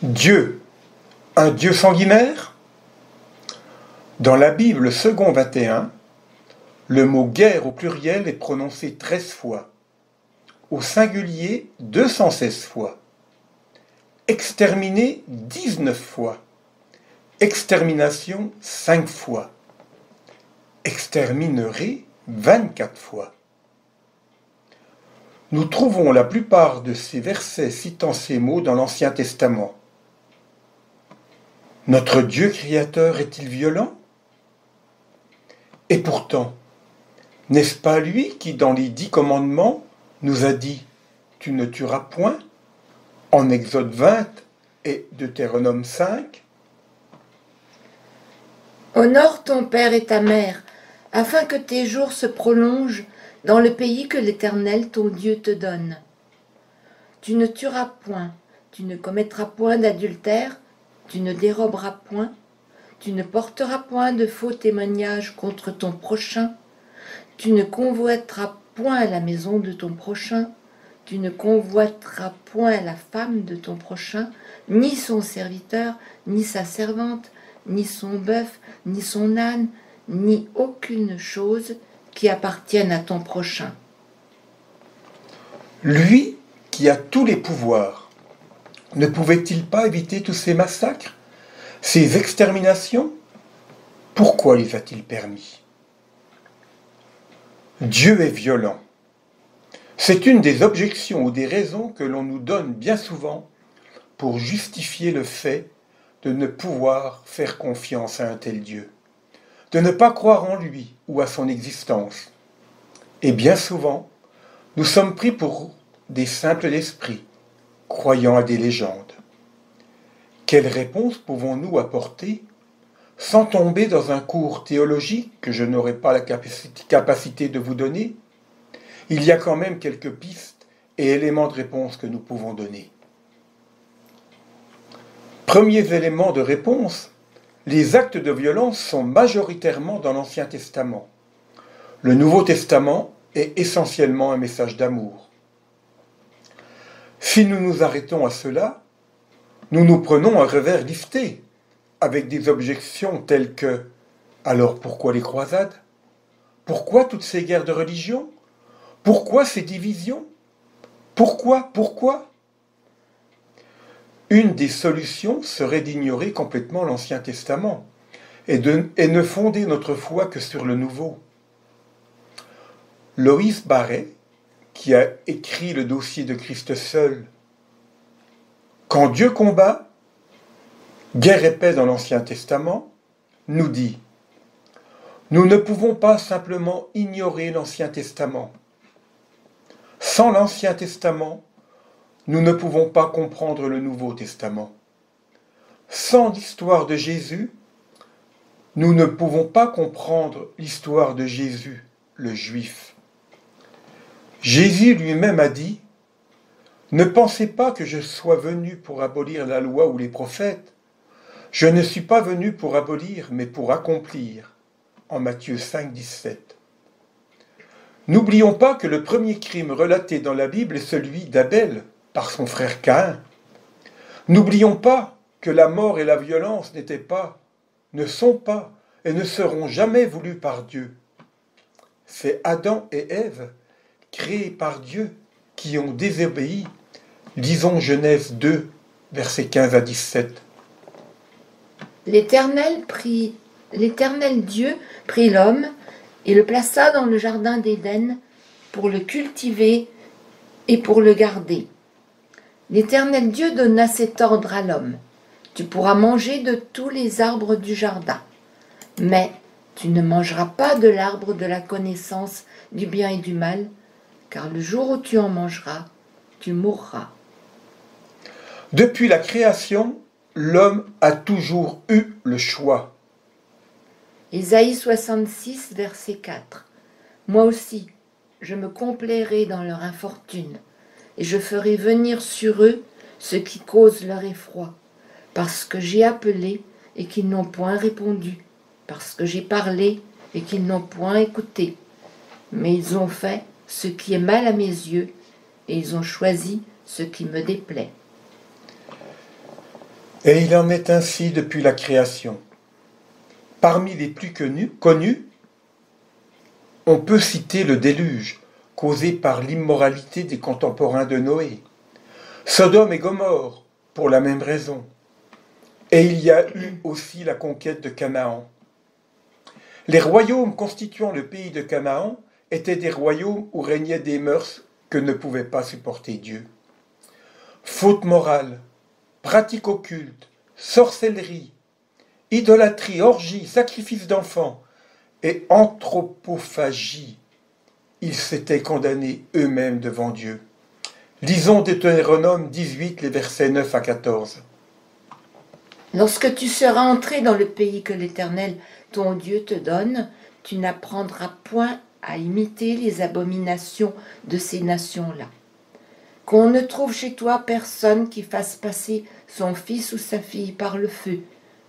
Dieu, un Dieu sanguinaire? Dans la Bible second 21, le mot guerre au pluriel est prononcé 13 fois, au singulier 216 fois, exterminer 19 fois, extermination 5 fois, exterminerai 24 fois. Nous trouvons la plupart de ces versets citant ces mots dans l'Ancien Testament. Notre Dieu créateur est-il violent? Et pourtant, n'est-ce pas lui qui, dans les 10 commandements, nous a dit « Tu ne tueras point » en Exode 20 et Deutéronome 5? Honore ton père et ta mère, afin que tes jours se prolongent dans le pays que l'Éternel ton Dieu te donne. Tu ne tueras point, tu ne commettras point d'adultère, tu ne déroberas point, tu ne porteras point de faux témoignages contre ton prochain, tu ne convoiteras point la maison de ton prochain, tu ne convoiteras point la femme de ton prochain, ni son serviteur, ni sa servante, ni son bœuf, ni son âne, ni aucune chose qui appartienne à ton prochain. Lui qui a tous les pouvoirs, ne pouvait-il pas éviter tous ces massacres, ces exterminations? Pourquoi les a-t-il permis? Dieu est violent. C'est une des objections ou des raisons que l'on nous donne bien souvent pour justifier le fait de ne pouvoir faire confiance à un tel Dieu, de ne pas croire en lui ou à son existence. Et bien souvent, nous sommes pris pour des simples d'esprit, croyant à des légendes. Quelle réponse pouvons-nous apporter sans tomber dans un cours théologique que je n'aurai pas la capacité de vous donner? Il y a quand même quelques pistes et éléments de réponse que nous pouvons donner. Premiers éléments de réponse, les actes de violence sont majoritairement dans l'Ancien Testament. Le Nouveau Testament est essentiellement un message d'amour. Si nous nous arrêtons à cela, nous nous prenons un revers lifté, avec des objections telles que « Alors pourquoi les croisades? Pourquoi toutes ces guerres de religion? Pourquoi ces divisions? Pourquoi? Une des solutions serait d'ignorer complètement l'Ancien Testament et ne fonder notre foi que sur le Nouveau. Loïs Barret, qui a écrit le dossier de Christ seul, Quand Dieu combat, guerre et paix dans l'Ancien Testament, nous dit « Nous ne pouvons pas simplement ignorer l'Ancien Testament. Sans l'Ancien Testament, nous ne pouvons pas comprendre le Nouveau Testament. Sans l'histoire de Jésus, nous ne pouvons pas comprendre l'histoire de Jésus, le Juif. Jésus lui-même a dit « Ne pensez pas que je sois venu pour abolir la loi ou les prophètes. Je ne suis pas venu pour abolir, mais pour accomplir. » En Matthieu 5, 17. N'oublions pas que le premier crime relaté dans la Bible est celui d'Abel par son frère Caïn. N'oublions pas que la mort et la violence ne sont pas et ne seront jamais voulues par Dieu. C'est Adam et Ève, créés par Dieu, qui ont désobéi. Lisons Genèse 2, versets 15 à 17. L'Éternel Dieu prit l'homme et le plaça dans le jardin d'Éden pour le cultiver et pour le garder. L'Éternel Dieu donna cet ordre à l'homme. Tu pourras manger de tous les arbres du jardin, mais tu ne mangeras pas de l'arbre de la connaissance du bien et du mal, car le jour où tu en mangeras, tu mourras. Depuis la création, l'homme a toujours eu le choix. Ésaïe 66, verset 4. Moi aussi, je me complairai dans leur infortune, et je ferai venir sur eux ce qui cause leur effroi, parce que j'ai appelé et qu'ils n'ont point répondu, parce que j'ai parlé et qu'ils n'ont point écouté. Mais ils ont fait ce qui est mal à mes yeux, et ils ont choisi ce qui me déplaît. Et il en est ainsi depuis la création. Parmi les plus connus, on peut citer le déluge, causé par l'immoralité des contemporains de Noé. Sodome et Gomorrhe, pour la même raison. Et il y a eu aussi la conquête de Canaan. Les royaumes constituant le pays de Canaan étaient des royaumes où régnaient des mœurs que ne pouvait pas supporter Dieu. Faute morale, pratique occulte, sorcellerie, idolâtrie, orgie, sacrifice d'enfants et anthropophagie, ils s'étaient condamnés eux-mêmes devant Dieu. Lisons Deutéronome 18, les versets 9 à 14. Lorsque tu seras entré dans le pays que l'Éternel, ton Dieu, te donne, tu n'apprendras point à imiter les abominations de ces nations-là. Qu'on ne trouve chez toi personne qui fasse passer son fils ou sa fille par le feu,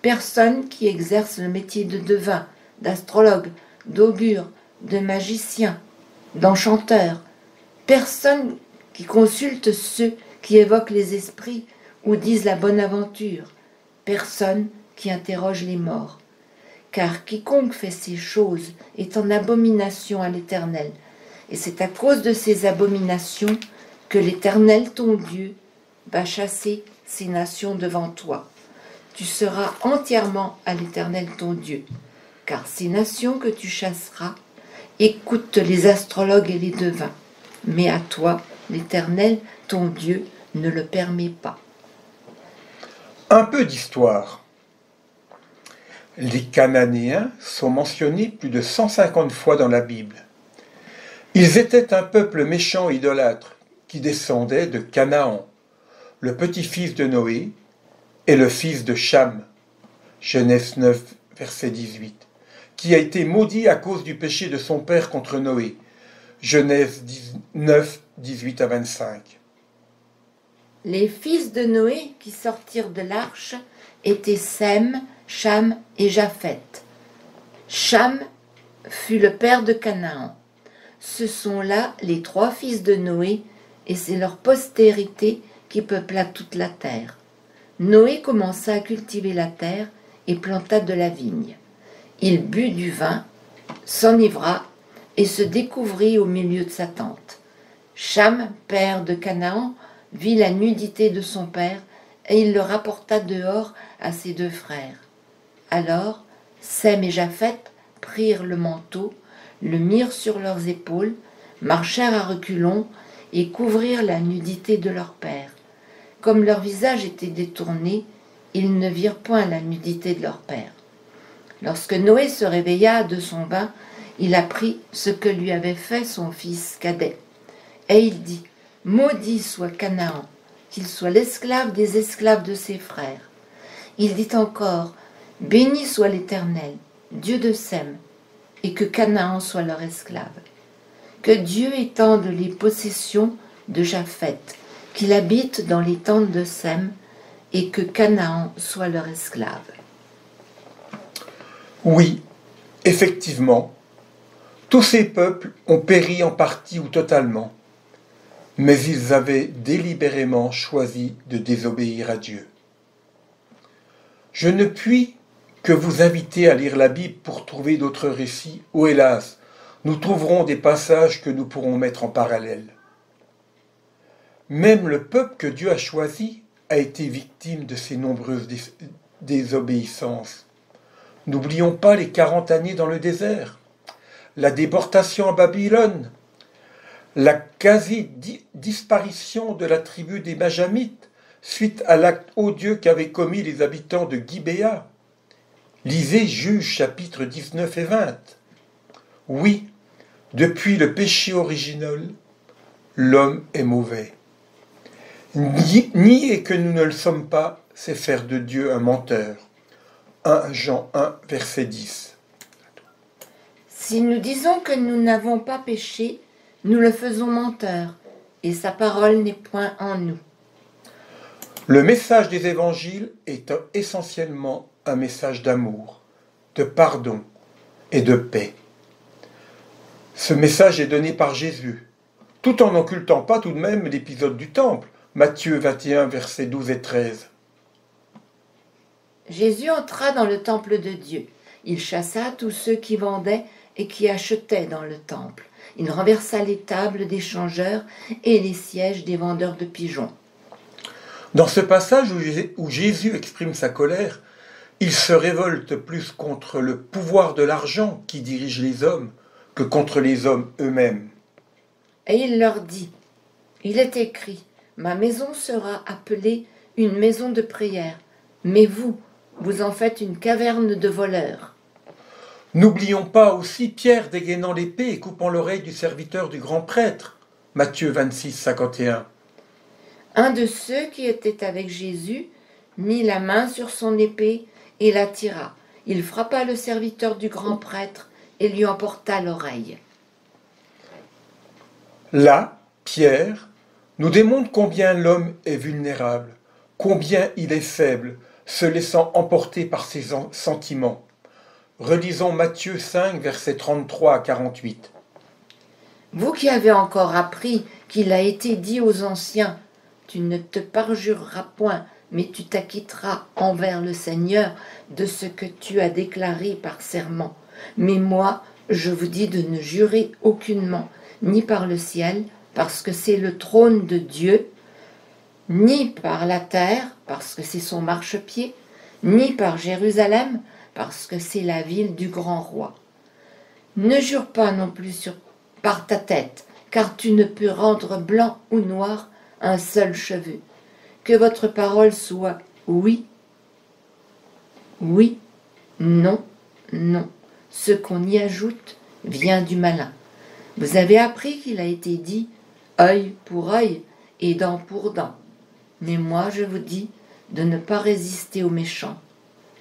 personne qui exerce le métier de devin, d'astrologue, d'augure, de magicien, d'enchanteur, personne qui consulte ceux qui évoquent les esprits ou disent la bonne aventure, personne qui interroge les morts. Car quiconque fait ces choses est en abomination à l'Éternel, et c'est à cause de ces abominations que l'Éternel, ton Dieu, va chasser ces nations devant toi. Tu seras entièrement à l'Éternel, ton Dieu, car ces nations que tu chasseras écoutent les astrologues et les devins, mais à toi, l'Éternel, ton Dieu, ne le permet pas. Un peu d'histoire. Les Cananéens sont mentionnés plus de 150 fois dans la Bible. Ils étaient un peuple méchant et idolâtre qui descendait de Canaan, le petit-fils de Noé et le fils de Cham, Genèse 9, verset 18, qui a été maudit à cause du péché de son père contre Noé, Genèse 9, 18 à 25. Les fils de Noé qui sortirent de l'arche étaient Sem, Cham et Japheth. Cham fut le père de Canaan. Ce sont là les 3 fils de Noé, et c'est leur postérité qui peupla toute la terre. Noé commença à cultiver la terre et planta de la vigne. Il but du vin, s'enivra et se découvrit au milieu de sa tente. Cham, père de Canaan, vit la nudité de son père, et il le rapporta dehors à ses 2 frères. Alors, Sem et Japheth prirent le manteau, le mirent sur leurs épaules, marchèrent à reculons et couvrirent la nudité de leur père. Comme leur visage était détourné, ils ne virent point la nudité de leur père. Lorsque Noé se réveilla de son bain, il apprit ce que lui avait fait son fils cadet. Et il dit, « Maudit soit Canaan, qu'il soit l'esclave des esclaves de ses frères. » Il dit encore, « Béni soit l'Éternel, Dieu de Sem, et que Canaan soit leur esclave. Que Dieu étende les possessions de Japheth, qu'il habite dans les tentes de Sem, et que Canaan soit leur esclave. » Oui, effectivement, tous ces peuples ont péri en partie ou totalement, mais ils avaient délibérément choisi de désobéir à Dieu. Je ne puis que vous inviter à lire la Bible pour trouver d'autres récits où, hélas, nous trouverons des passages que nous pourrons mettre en parallèle. Même le peuple que Dieu a choisi a été victime de ces nombreuses désobéissances. N'oublions pas les 40 années dans le désert, la déportation à Babylone, la quasi-disparition de la tribu des Benjamites suite à l'acte odieux qu'avaient commis les habitants de Gibéa. Lisez Juges chapitres 19 et 20. Oui, depuis le péché originel, l'homme est mauvais. Nier que nous ne le sommes pas, c'est faire de Dieu un menteur. 1 Jean 1, verset 10. Si nous disons que nous n'avons pas péché, nous le faisons menteur, et sa parole n'est point en nous. Le message des évangiles est essentiellement un message d'amour, de pardon et de paix. Ce message est donné par Jésus, tout en n'occultant pas tout de même l'épisode du temple, Matthieu 21, versets 12 et 13. Jésus entra dans le temple de Dieu. Il chassa tous ceux qui vendaient et qui achetaient dans le temple. Il renversa les tables des changeurs et les sièges des vendeurs de pigeons. Dans ce passage où Jésus exprime sa colère, il se révolte plus contre le pouvoir de l'argent qui dirige les hommes que contre les hommes eux-mêmes. Et il leur dit, « Il est écrit, ma maison sera appelée une maison de prière, mais vous, vous en faites une caverne de voleurs. » N'oublions pas aussi Pierre dégainant l'épée et coupant l'oreille du serviteur du grand prêtre. Matthieu 26, 51. Un de ceux qui étaient avec Jésus mit la main sur son épée et la tira. Il frappa le serviteur du grand prêtre et lui emporta l'oreille. Là, Pierre nous démontre combien l'homme est vulnérable, combien il est faible, se laissant emporter par ses sentiments. Relisons Matthieu 5, versets 33 à 48. Vous qui avez encore appris qu'il a été dit aux anciens, tu ne te parjureras point, mais tu t'acquitteras envers le Seigneur de ce que tu as déclaré par serment. Mais moi, je vous dis de ne jurer aucunement, ni par le ciel, parce que c'est le trône de Dieu, ni par la terre, parce que c'est son marchepied, ni par Jérusalem, parce que c'est la ville du grand roi. Ne jure pas non plus par ta tête, car tu ne peux rendre blanc ou noir un seul cheveu. Que votre parole soit oui, oui, non, non. Ce qu'on y ajoute vient du malin. Vous avez appris qu'il a été dit œil pour œil et dent pour dent. Mais moi, je vous dis de ne pas résister aux méchants.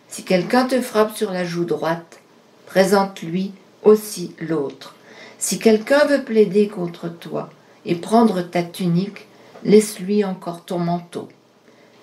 Si quelqu'un te frappe sur la joue droite, présente-lui aussi l'autre. Si quelqu'un veut plaider contre toi et prendre ta tunique, laisse-lui encore ton manteau.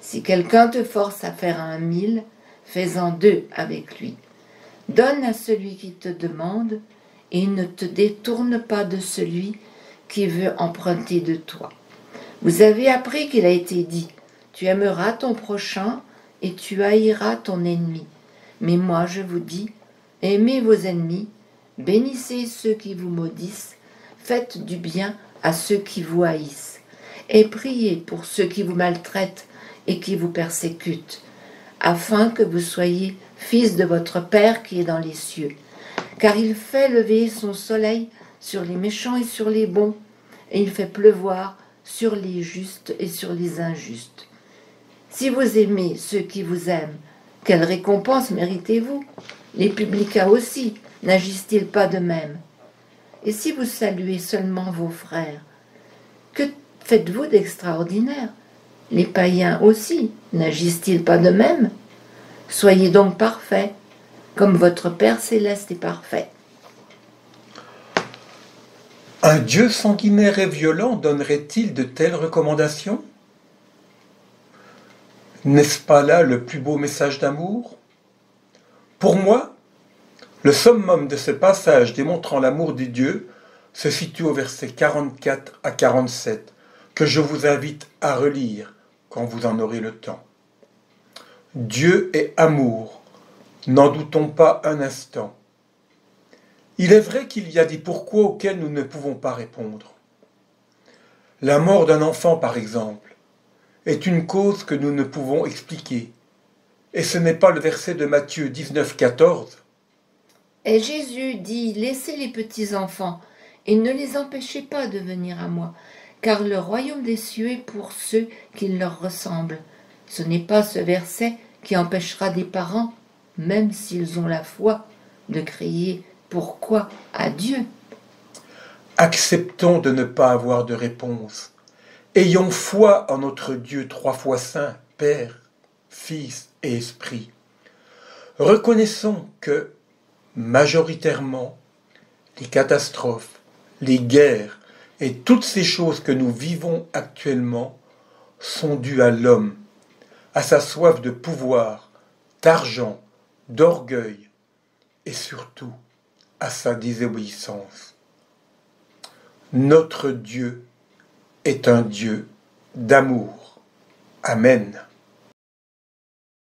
Si quelqu'un te force à faire 1000, fais-en 2 avec lui. Donne à celui qui te demande et ne te détourne pas de celui qui veut emprunter de toi. Vous avez appris qu'il a été dit, tu aimeras ton prochain et tu haïras ton ennemi. Mais moi je vous dis, aimez vos ennemis, bénissez ceux qui vous maudissent, faites du bien à ceux qui vous haïssent, et priez pour ceux qui vous maltraitent et qui vous persécutent, afin que vous soyez fils de votre Père qui est dans les cieux. Car il fait lever son soleil sur les méchants et sur les bons, et il fait pleuvoir sur les justes et sur les injustes. Si vous aimez ceux qui vous aiment, quelle récompense méritez-vous? Les publicains aussi, n'agissent-ils pas de même? Et si vous saluez seulement vos frères, que faites-vous d'extraordinaire? Les païens aussi, n'agissent-ils pas de même? Soyez donc parfaits, comme votre Père céleste est parfait. Un Dieu sanguinaire et violent donnerait-il de telles recommandations? N'est-ce pas là le plus beau message d'amour? Pour moi, le summum de ce passage démontrant l'amour de Dieu se situe au verset 44 à 47, que je vous invite à relire quand vous en aurez le temps. Dieu est amour, n'en doutons pas un instant. Il est vrai qu'il y a des pourquoi auxquels nous ne pouvons pas répondre. La mort d'un enfant, par exemple, est une cause que nous ne pouvons expliquer. Et ce n'est pas le verset de Matthieu 19, 14. Et Jésus dit, laissez les petits enfants et ne les empêchez pas de venir à moi, car le royaume des cieux est pour ceux qui leur ressemblent. Ce n'est pas ce verset qui empêchera des parents, même s'ils ont la foi, de crier « Pourquoi » à Dieu. Acceptons de ne pas avoir de réponse. Ayons foi en notre Dieu 3 fois saint, Père, Fils et Esprit. Reconnaissons que, majoritairement, les catastrophes, les guerres et toutes ces choses que nous vivons actuellement sont dues à l'homme, à sa soif de pouvoir, d'argent, d'orgueil et surtout à sa désobéissance. Notre Dieu est un Dieu d'amour. Amen.